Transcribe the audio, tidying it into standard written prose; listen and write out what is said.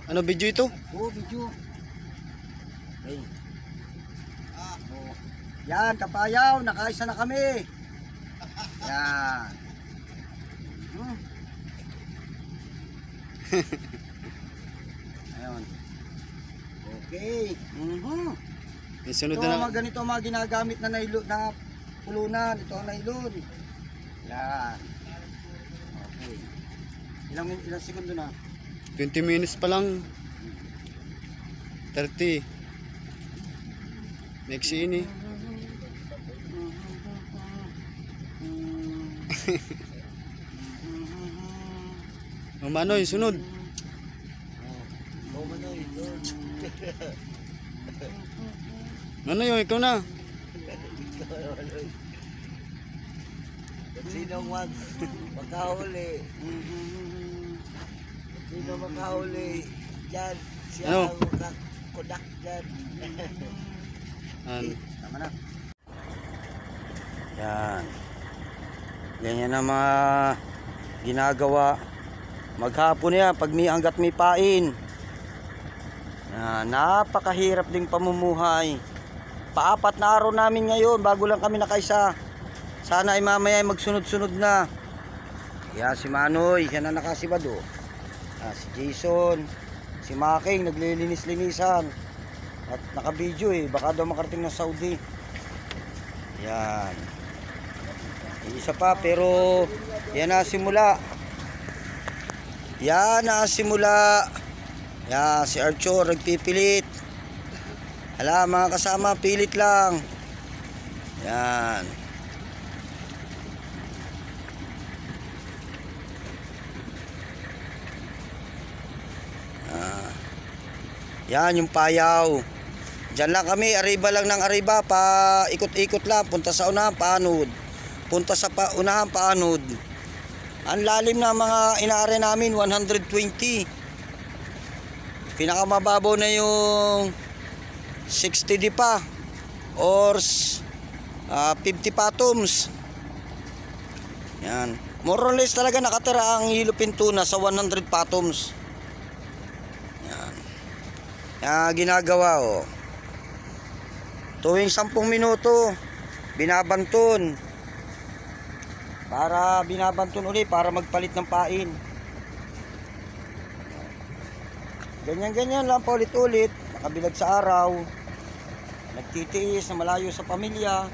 Ano video ito? Oo, video. Okay. Oh. Yan, kapayaw, nakaisa na kami. Yan. Ayun. Okay. Yung sunod Ito na mga ganito mga ginagamit na nailon na pulunan. Ito ang nailon. Yan. Okay. Ilang segundo na? 20 minutes pa lang. 30. Next ini. Manoy, sunod. Manoy, ikaw na. Sino makahuli? Sino makahuli? Diyan. Siya Ano? ang makakudak dyan. Tama na. Yan. Ganyan ang mga ginagawa. Maghapon yan pag may hanggat may pain. Napakahirap ding pamumuhay. Paapat na araw namin ngayon bago lang kami nakaisa. Sana ay mamaya ay magsunod-sunod na. Yan si Manoy, yan ang nakasibado. Si Jason, si Making naglilinis-linisan. At naka-video baka daw makarating ng Saudi. Yan. Isa pa pero yan na simula. Yan na simula. Yan si Arthur nagpipilit. Hala mga kasama, pilit lang. Yan. Yan yung payaw. Diyan lang kami, arriba lang ng arriba, pa ikot-ikot lang, punta sa unahan, paanod. Punta sa unahan, paanod. Ang lalim na mga inaare namin, 120. Pinakamababaw na yung 60 pa or 50 fathoms. Yan. More or less talaga nakatira ang Yellowfin tuna sa 100 fathoms. Yan. Yan ginagawa tuwing 10 minuto binabanton. Para binabanton ulit para magpalit ng pain. Ganyan-ganyan lang paulit-ulit, nakabilag sa araw, nagtitiis na malayo sa pamilya.